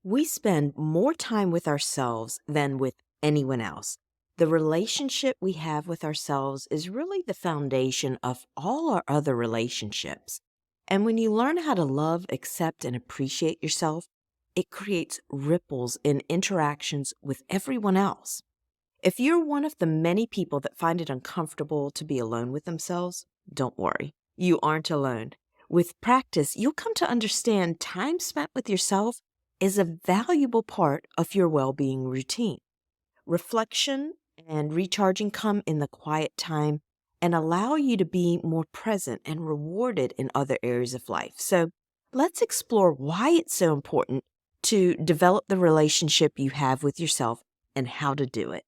We spend more time with ourselves than with anyone else. The relationship we have with ourselves is really the foundation of all our other relationships. And when you learn how to love, accept, and appreciate yourself, it creates ripples in interactions with everyone else. If you're one of the many people that find it uncomfortable to be alone with themselves, don't worry. You aren't alone. With practice, you'll come to understand time spent with yourself is a valuable part of your well-being routine. Reflection and recharging come in the quiet time and allow you to be more present and rewarded in other areas of life. So let's explore why it's so important to develop the relationship you have with yourself and how to do it.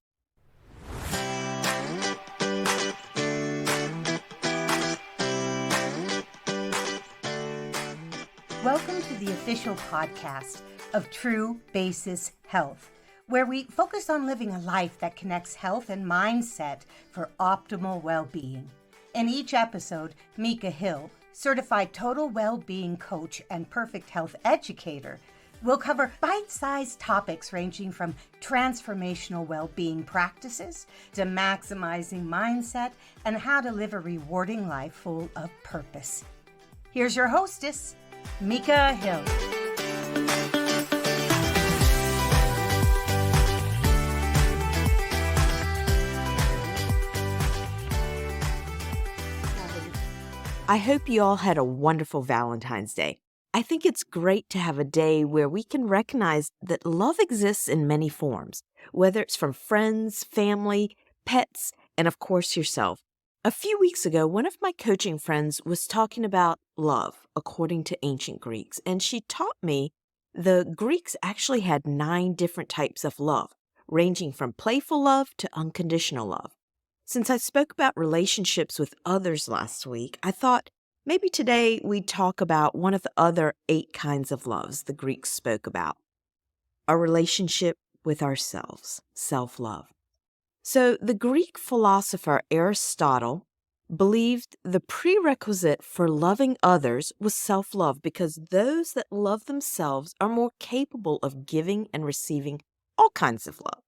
Welcome to the official podcast of True Basis Health, where we focus on living a life that connects health and mindset for optimal well-being. In each episode, Mika Hill, certified total well-being coach and perfect health educator, will cover bite-sized topics ranging from transformational well-being practices to maximizing mindset and how to live a rewarding life full of purpose. Here's your hostess, Mika Hill. I hope you all had a wonderful Valentine's Day. I think it's great to have a day where we can recognize that love exists in many forms, whether it's from friends, family, pets, and of course yourself. A few weeks ago, one of my coaching friends was talking about love according to ancient Greeks, and she taught me the Greeks actually had 9 different types of love, ranging from playful love to unconditional love. Since I spoke about relationships with others last week, I thought maybe today we'd talk about one of the other 8 kinds of loves the Greeks spoke about, a relationship with ourselves, self-love. So the Greek philosopher Aristotle believed the prerequisite for loving others was self-love because those that love themselves are more capable of giving and receiving all kinds of love.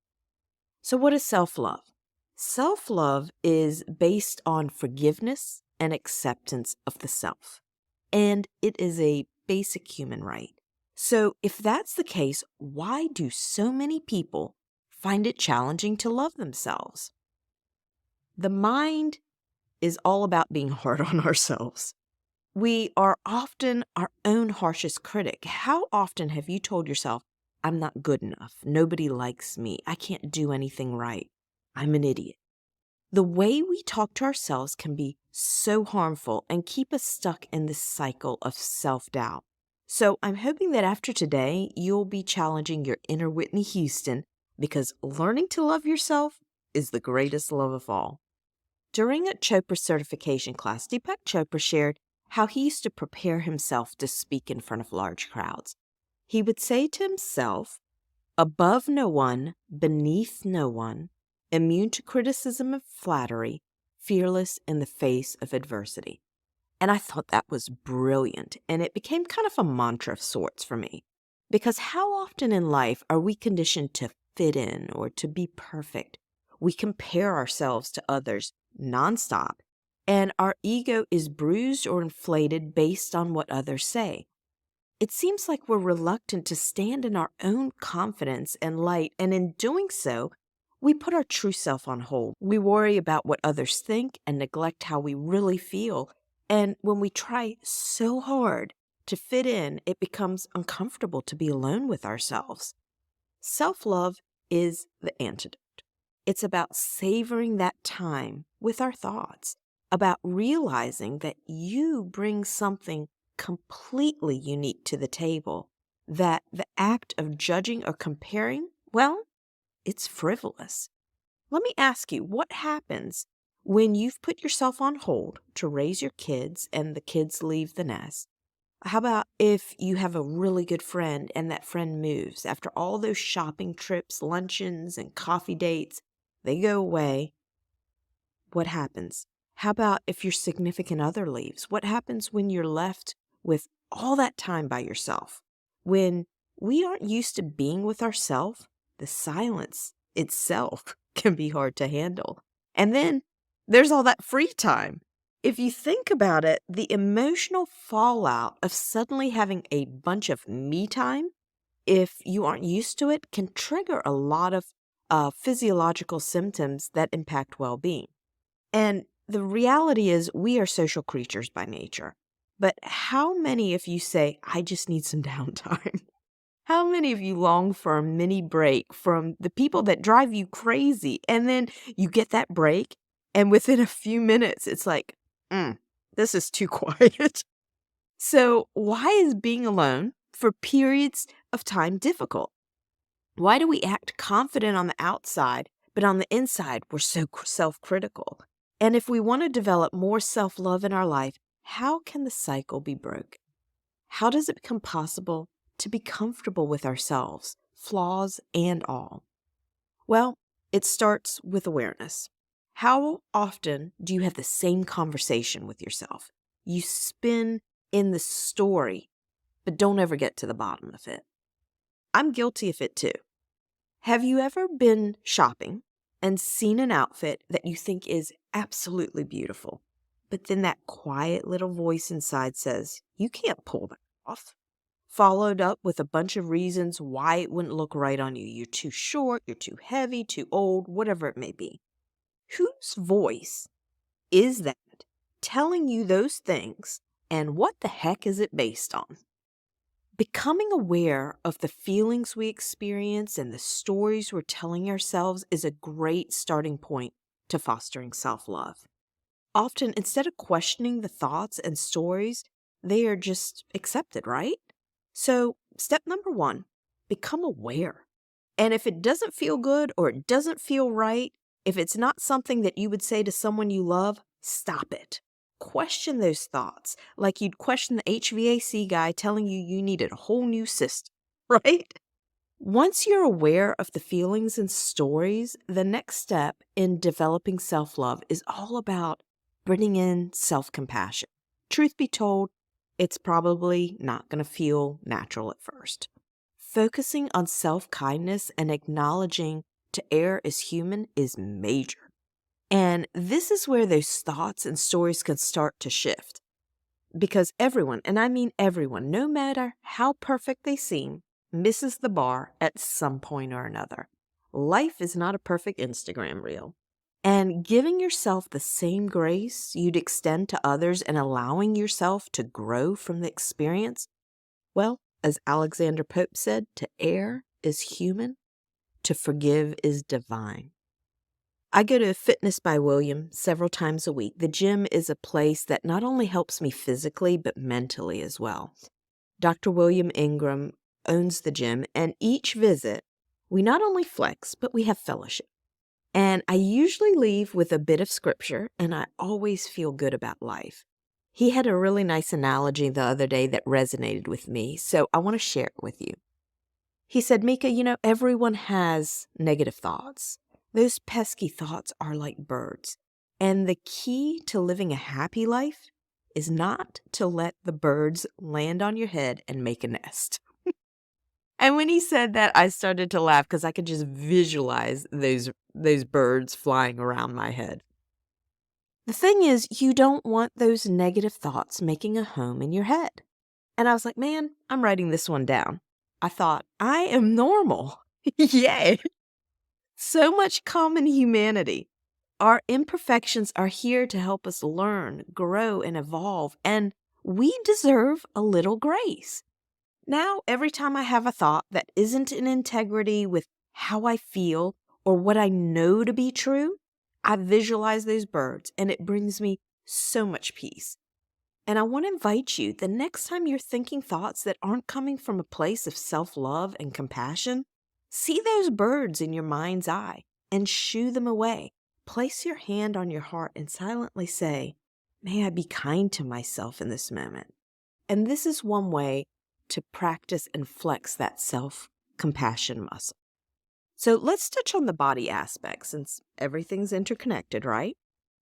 So what is self-love? Self-love is based on forgiveness and acceptance of the self, and it is a basic human right. So if that's the case, why do so many people find it challenging to love themselves? The mind is all about being hard on ourselves. We are often our own harshest critic. How often have you told yourself, I'm not good enough, nobody likes me, I can't do anything right, I'm an idiot? The way we talk to ourselves can be so harmful and keep us stuck in this cycle of self-doubt. So I'm hoping that after today, you'll be challenging your inner Whitney Houston because learning to love yourself is the greatest love of all. During a Chopra certification class, Deepak Chopra shared how he used to prepare himself to speak in front of large crowds. He would say to himself, above no one, beneath no one, immune to criticism and flattery, fearless in the face of adversity. And I thought that was brilliant, and it became kind of a mantra of sorts for me. Because how often in life are we conditioned to fit in or to be perfect? We compare ourselves to others nonstop, and our ego is bruised or inflated based on what others say. It seems like we're reluctant to stand in our own confidence and light, and in doing so, we put our true self on hold. We worry about what others think and neglect how we really feel. And when we try so hard to fit in, it becomes uncomfortable to be alone with ourselves. Self-love is the antidote. It's about savoring that time with our thoughts, about realizing that you bring something completely unique to the table, that the act of judging or comparing, well, it's frivolous. Let me ask you, what happens when you've put yourself on hold to raise your kids and the kids leave the nest? How about if you have a really good friend and that friend moves? After all those shopping trips, luncheons, and coffee dates, they go away. What happens? How about if your significant other leaves? What happens when you're left with all that time by yourself? When we aren't used to being with ourselves, the silence itself can be hard to handle. And then there's all that free time. If you think about it, the emotional fallout of suddenly having a bunch of me time, if you aren't used to it, can trigger a lot of physiological symptoms that impact well-being. And the reality is we are social creatures by nature. But how many of you say, I just need some downtime? How many of you long for a mini break from the people that drive you crazy? And then you get that break, and within a few minutes, it's like, this is too quiet. So why is being alone for periods of time difficult? Why do we act confident on the outside, but on the inside, we're so self-critical? And if we want to develop more self-love in our life, how can the cycle be broken? How does it become possible to be comfortable with ourselves, flaws and all? Well, it starts with awareness. How often do you have the same conversation with yourself? You spin in the story, but don't ever get to the bottom of it. I'm guilty of it too. Have you ever been shopping and seen an outfit that you think is absolutely beautiful, but then that quiet little voice inside says, you can't pull that off? Followed up with a bunch of reasons why it wouldn't look right on you. You're too short, you're too heavy, too old, whatever it may be. Whose voice is that telling you those things, and what the heck is it based on? Becoming aware of the feelings we experience and the stories we're telling ourselves is a great starting point to fostering self-love. Often, instead of questioning the thoughts and stories, they are just accepted, right? So, step number 1, become aware. And if it doesn't feel good or it doesn't feel right, if it's not something that you would say to someone you love, stop it. Question those thoughts like you'd question the HVAC guy telling you you needed a whole new system, right? Once you're aware of the feelings and stories, the next step in developing self-love is all about bringing in self-compassion. Truth be told, it's probably not going to feel natural at first. Focusing on self-kindness and acknowledging to err as human is major. And this is where those thoughts and stories can start to shift. Because everyone, and I mean everyone, no matter how perfect they seem, misses the bar at some point or another. Life is not a perfect Instagram reel. And giving yourself the same grace you'd extend to others and allowing yourself to grow from the experience, well, as Alexander Pope said, to err is human, to forgive is divine. I go to Fitness by William several times a week. The gym is a place that not only helps me physically, but mentally as well. Dr. William Ingram owns the gym, and each visit, we not only flex, but we have fellowship. And I usually leave with a bit of scripture, and I always feel good about life. He had a really nice analogy the other day that resonated with me, so I want to share it with you. He said, Mika, everyone has negative thoughts. Those pesky thoughts are like birds. And the key to living a happy life is not to let the birds land on your head and make a nest. And when he said that, I started to laugh because I could just visualize those birds flying around my head. The thing is, you don't want those negative thoughts making a home in your head. And I was like, man, I'm writing this one down. I thought, I am normal. Yay. So much common humanity. Our imperfections are here to help us learn, grow, and evolve, and we deserve a little grace. Now, every time I have a thought that isn't in integrity with how I feel or what I know to be true, I visualize those birds, and it brings me so much peace. And I want to invite you, the next time you're thinking thoughts that aren't coming from a place of self-love and compassion, see those birds in your mind's eye and shoo them away. Place your hand on your heart and silently say, may I be kind to myself in this moment. And this is one way to practice and flex that self-compassion muscle. So let's touch on the body aspect since everything's interconnected, right?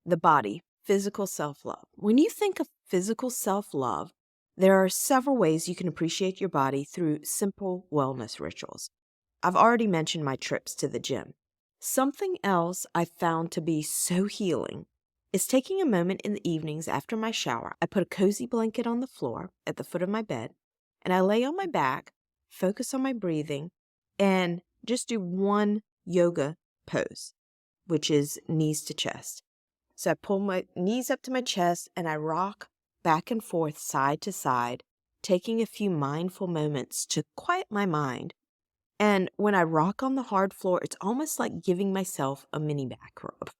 The body, physical self-love. When you think of physical self-love, There are several ways you can appreciate your body through simple wellness rituals. I've already mentioned my trips to the gym. Something else I found to be so healing is taking a moment in the evenings after my shower. I put a cozy blanket on the floor at the foot of my bed, and I lay on my back, focus on my breathing, and just do one yoga pose, which is knees to chest. So I pull my knees up to my chest and I rock back and forth side to side, taking a few mindful moments to quiet my mind. And when I rock on the hard floor, it's almost like giving myself a mini back rub.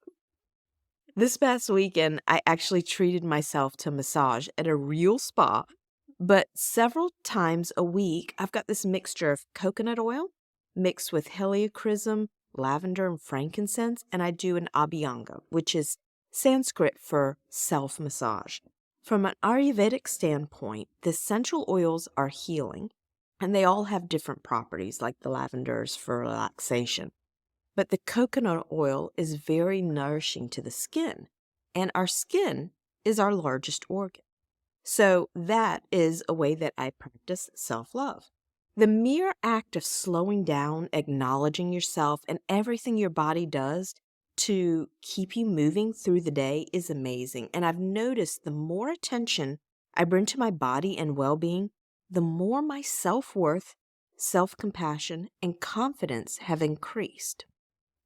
This past weekend, I actually treated myself to a massage at a real spa, but several times a week, I've got this mixture of coconut oil mixed with heliochrysum, lavender, and frankincense, and I do an abhyanga, which is Sanskrit for self-massage. From an Ayurvedic standpoint, the essential oils are healing, and they all have different properties, like the lavenders for relaxation. But the coconut oil is very nourishing to the skin, and our skin is our largest organ. So that is a way that I practice self-love. The mere act of slowing down, acknowledging yourself, and everything your body does to keep you moving through the day is amazing. And I've noticed the more attention I bring to my body and well-being, the more my self-worth, self-compassion, and confidence have increased.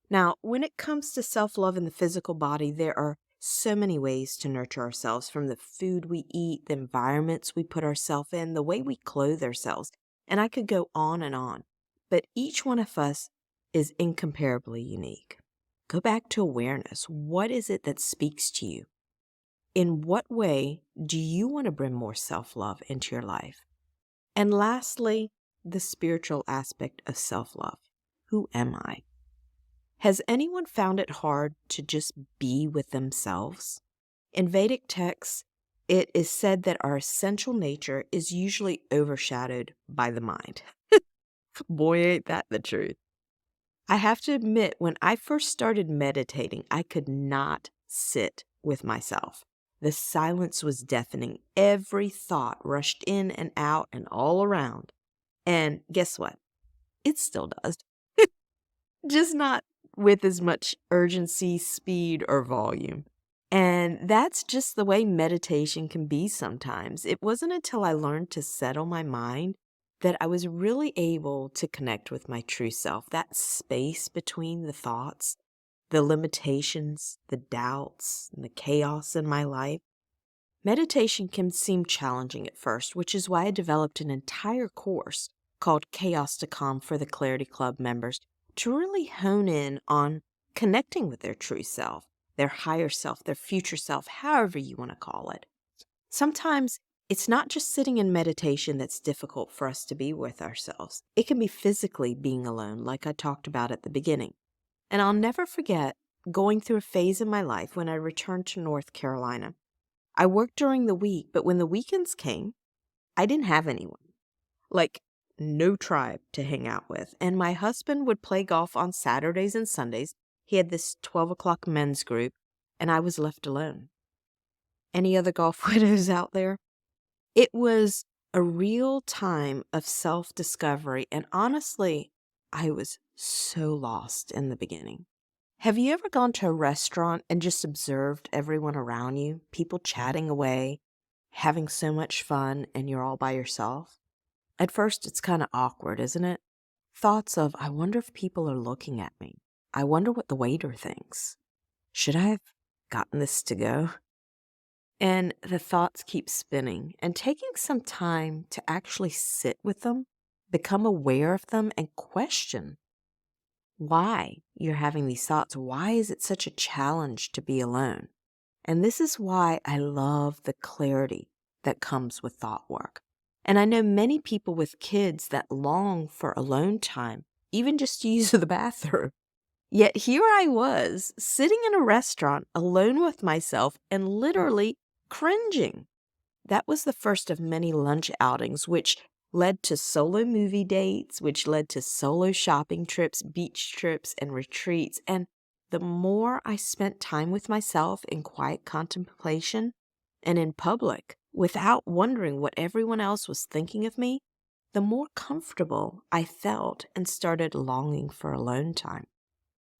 Now, when it comes to self-love in the physical body, there are so many ways to nurture ourselves, from the food we eat, the environments we put ourselves in, the way we clothe ourselves, and I could go on and on. But each one of us is incomparably unique. Go back to awareness. What is it that speaks to you? In what way do you want to bring more self-love into your life? And lastly, the spiritual aspect of self-love. Who am I? Has anyone found it hard to just be with themselves? In Vedic texts, it is said that our essential nature is usually overshadowed by the mind. Boy, ain't that the truth. I have to admit, when I first started meditating, I could not sit with myself. The silence was deafening. Every thought rushed in and out and all around. And guess what? It still does. Just not with as much urgency, speed, or volume. And that's just the way meditation can be sometimes. It wasn't until I learned to settle my mind that I was really able to connect with my true self, that space between the thoughts, the limitations, the doubts, and the chaos in my life. Meditation can seem challenging at first, which is why I developed an entire course called Chaos to Calm for the Clarity Club members to really hone in on connecting with their true self, their higher self, their future self, however you want to call it. Sometimes it's not just sitting in meditation that's difficult for us to be with ourselves. It can be physically being alone, like I talked about at the beginning. And I'll never forget going through a phase in my life when I returned to North Carolina. I worked during the week, but when the weekends came, I didn't have anyone. Like, no tribe to hang out with. And my husband would play golf on Saturdays and Sundays. He had this 12 o'clock men's group, and I was left alone. Any other golf widows out there? It was a real time of self-discovery, and honestly, I was so lost in the beginning. Have you ever gone to a restaurant and just observed everyone around you, people chatting away, having so much fun, and you're all by yourself? At first, it's kind of awkward, isn't it? Thoughts of, I wonder if people are looking at me. I wonder what the waiter thinks. Should I have gotten this to go? And the thoughts keep spinning, and taking some time to actually sit with them, become aware of them, and question why you're having these thoughts. Why is it such a challenge to be alone? And this is why I love the clarity that comes with thought work. And I know many people with kids that long for alone time, even just to use the bathroom. Yet here I was, sitting in a restaurant alone with myself and literally cringing. That was the first of many lunch outings, which led to solo movie dates, which led to solo shopping trips, beach trips, and retreats. And the more I spent time with myself in quiet contemplation and in public, without wondering what everyone else was thinking of me, the more comfortable I felt and started longing for alone time.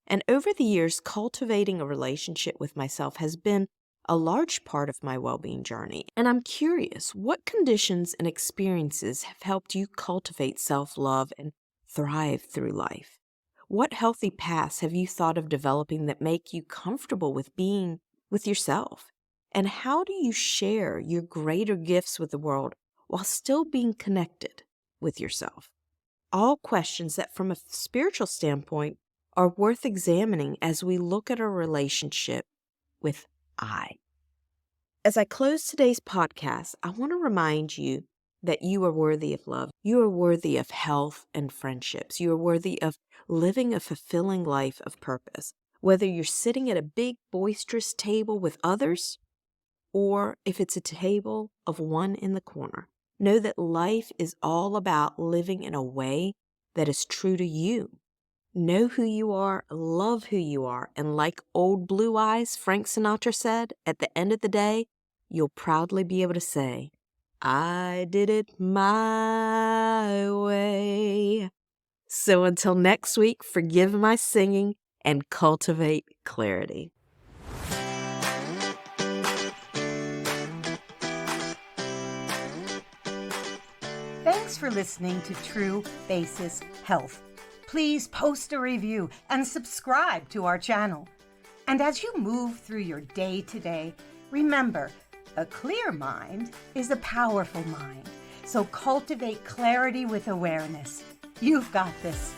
And over the years, cultivating a relationship with myself has been a large part of my well-being journey. And I'm curious, what conditions and experiences have helped you cultivate self-love and thrive through life? What healthy paths have you thought of developing that make you comfortable with being with yourself? And how do you share your greater gifts with the world while still being connected with yourself? All questions that, from a spiritual standpoint, are worth examining as we look at our relationship with I. As I close today's podcast, I want to remind you that you are worthy of love. You are worthy of health and friendships. You are worthy of living a fulfilling life of purpose. Whether you're sitting at a big, boisterous table with others, or if it's a table of one in the corner, know that life is all about living in a way that is true to you. Know who you are, love who you are, and like old Blue Eyes, Frank Sinatra said, at the end of the day, you'll proudly be able to say, I did it my way. So until next week, forgive my singing and cultivate clarity. Thanks for listening to True Basis Health. Please post a review and subscribe to our channel. And as you move through your day today, remember, a clear mind is a powerful mind. So cultivate clarity with awareness. You've got this.